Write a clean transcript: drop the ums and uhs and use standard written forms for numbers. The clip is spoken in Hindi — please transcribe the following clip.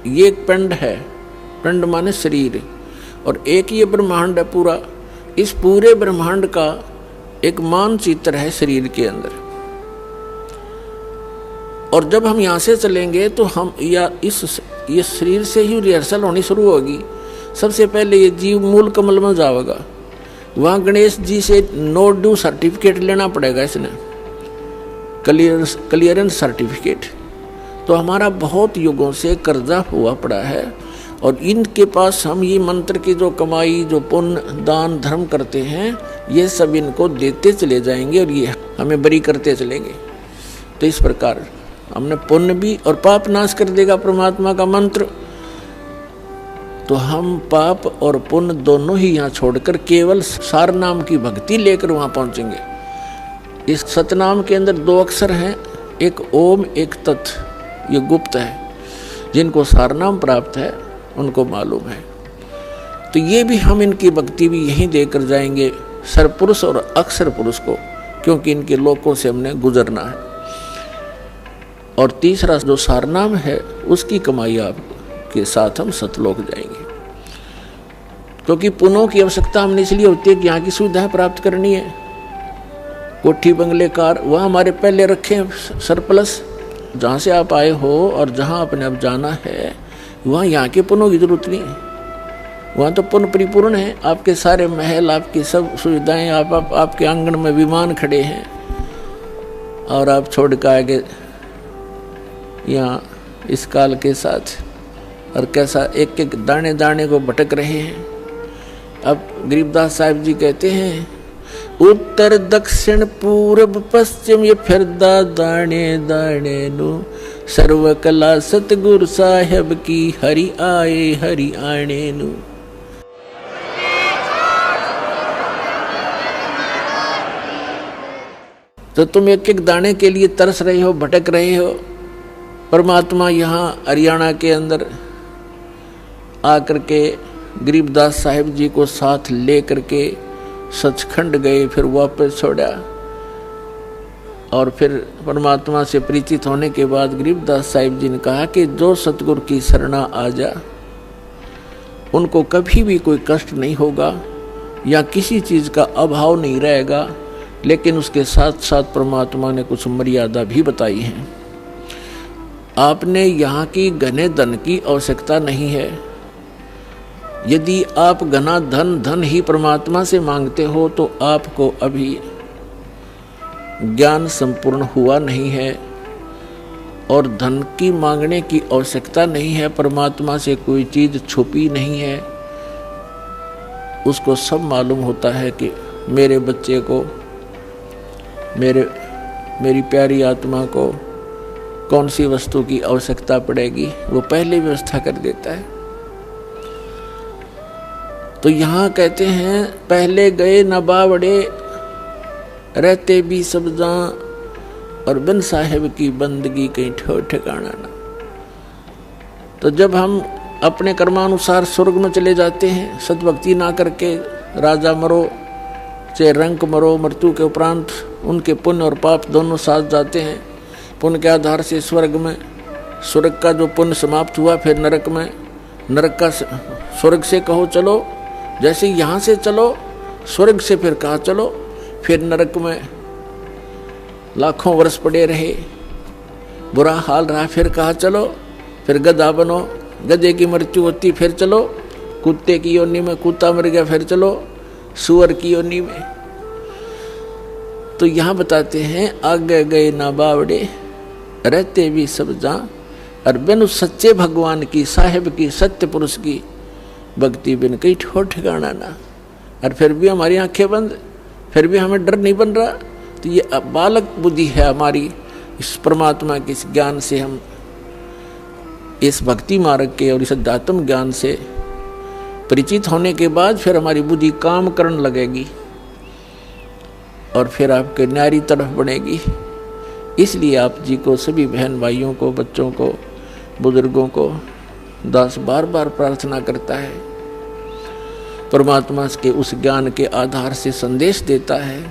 ये एक पिंड है, पिंड माने शरीर, और एक ये ब्रह्मांड है पूरा। इस पूरे ब्रह्मांड का एक मानचित्र है शरीर के अंदर। और जब हम यहाँ से चलेंगे तो हम ये शरीर से ही रिहर्सल होनी शुरू होगी। सबसे पहले ये जीव मूल कमल में जाएगा, वहाँ गणेश जी से नो ड्यू सर्टिफिकेट लेना पड़ेगा, इसने क्लियरेंस सर्टिफिकेट। तो हमारा बहुत युगों से कर्जा हुआ पड़ा है, और इनके पास हम ये मंत्र की जो कमाई, जो पुण्य दान धर्म करते हैं, ये सब इनको देते चले जाएंगे और ये हमें बरी करते चलेंगे। तो इस प्रकार हमने पुण्य भी और पाप नाश कर देगा परमात्मा का मंत्र। तो हम पाप और पुण्य दोनों ही यहाँ छोड़कर केवल सार नाम की भक्ति लेकर वहाँ पहुँचेंगे। इस सतनाम के अंदर 2 अक्षर हैं, एक ओम एक तत्, ये गुप्त है। जिनको सार नाम प्राप्त है उनको मालूम है। तो ये भी हम इनकी भक्ति भी यहीं देकर जाएंगे, सरपुरुष और अक्षर पुरुष को, क्योंकि इनके लोकों से हमने गुजरना है। और तीसरा जो सारनाम है उसकी कमाई आपके साथ हम सतलोक जाएंगे, क्योंकि पुण्यों की आवश्यकता हमने इसलिए होती है कि यहाँ की सुविधाएं प्राप्त करनी है। कोठी बंगले कार वह हमारे पहले रखें सरप्लस, जहाँ से आप आए हो और जहाँ आपने अब जाना है वहाँ यहाँ के पुण्यों की जरूरत नहीं है। वहाँ तो पुण्य परिपूर्ण है, आपके सारे महल, आपकी सब सुविधाएं, आपके आंगन में विमान खड़े हैं, और आप छोड़ कर आगे यहाँ इस काल के साथ और कैसा एक एक दाने दाने को भटक रहे हैं। अब गरीबदास साहिब जी कहते हैं, उत्तर दक्षिण पूर्व पश्चिम ये फिरदा दाने दाने नु, सर्व कला सतगुरु साहेब की हरि आए हरि आने नु। तो तुम एक एक दाने के लिए तरस रहे हो, भटक रहे हो। परमात्मा यहाँ हरियाणा के अंदर आकर के गरीबदास साहिब जी को साथ ले करके सचखंड गए, फिर वापस छोड़ा, और फिर परमात्मा से परिचित होने के बाद गरीबदास साहिब जी ने कहा कि जो सतगुरु की शरणा आ जा उनको कभी भी कोई कष्ट नहीं होगा या किसी चीज़ का अभाव नहीं रहेगा। लेकिन उसके साथ साथ परमात्मा ने कुछ मर्यादा भी बताई है। आपने यहाँ की घने धन की आवश्यकता नहीं है। यदि आप घना धन ही परमात्मा से मांगते हो तो आपको अभी ज्ञान संपूर्ण हुआ नहीं है, और धन की मांगने की आवश्यकता नहीं है। परमात्मा से कोई चीज़ छुपी नहीं है, उसको सब मालूम होता है कि मेरे बच्चे को, मेरी प्यारी आत्मा को कौन सी वस्तु की आवश्यकता पड़ेगी, वो पहले व्यवस्था कर देता है। तो यहाँ कहते हैं, पहले गए न बावड़े रहते भी सब जहाँ, और बिन साहेब की बंदगी कहीं ठो ठिकाना ना। तो जब हम अपने कर्मानुसार स्वर्ग में चले जाते हैं, सतभक्ति ना करके राजा मरो चाहे रंक मरो, मृत्यु के उपरांत उनके पुण्य और पाप दोनों साथ जाते हैं। पुण्य के आधार से स्वर्ग में, स्वर्ग का जो पुण्य समाप्त हुआ फिर नरक में, नरक का स्वर्ग से कहो चलो, जैसे यहाँ से चलो स्वर्ग से फिर कहा चलो, फिर नरक में लाखों वर्ष पड़े रहे, बुरा हाल रहा, फिर कहा चलो, फिर गधा बनो, गधे की मृत्यु होती फिर चलो, कुत्ते की योनि में कुत्ता मर गया फिर चलो सुअर की योनि में। तो यहाँ बताते हैं, आगे गए ना बावड़े रहते भी सब जहाँ, और बिन सच्चे भगवान की, साहिब की, सत्य पुरुष की भक्ति बिन कहीं ठोर ठिकाना ना। और फिर भी हमारी आंखें बंद, फिर भी हमें डर नहीं बन रहा। तो ये बालक बुद्धि है हमारी। इस परमात्मा के इस ज्ञान से, हम इस भक्ति मार्ग के और इस अध्यात्म ज्ञान से परिचित होने के बाद फिर हमारी बुद्धि काम करने लगेगी और फिर आपके न्यारी तरफ बढ़ेगी। इसलिए आप जी को, सभी बहन भाइयों को, बच्चों को, बुजुर्गों को दास बार बार प्रार्थना करता है। परमात्मा के उस ज्ञान के आधार से संदेश देता है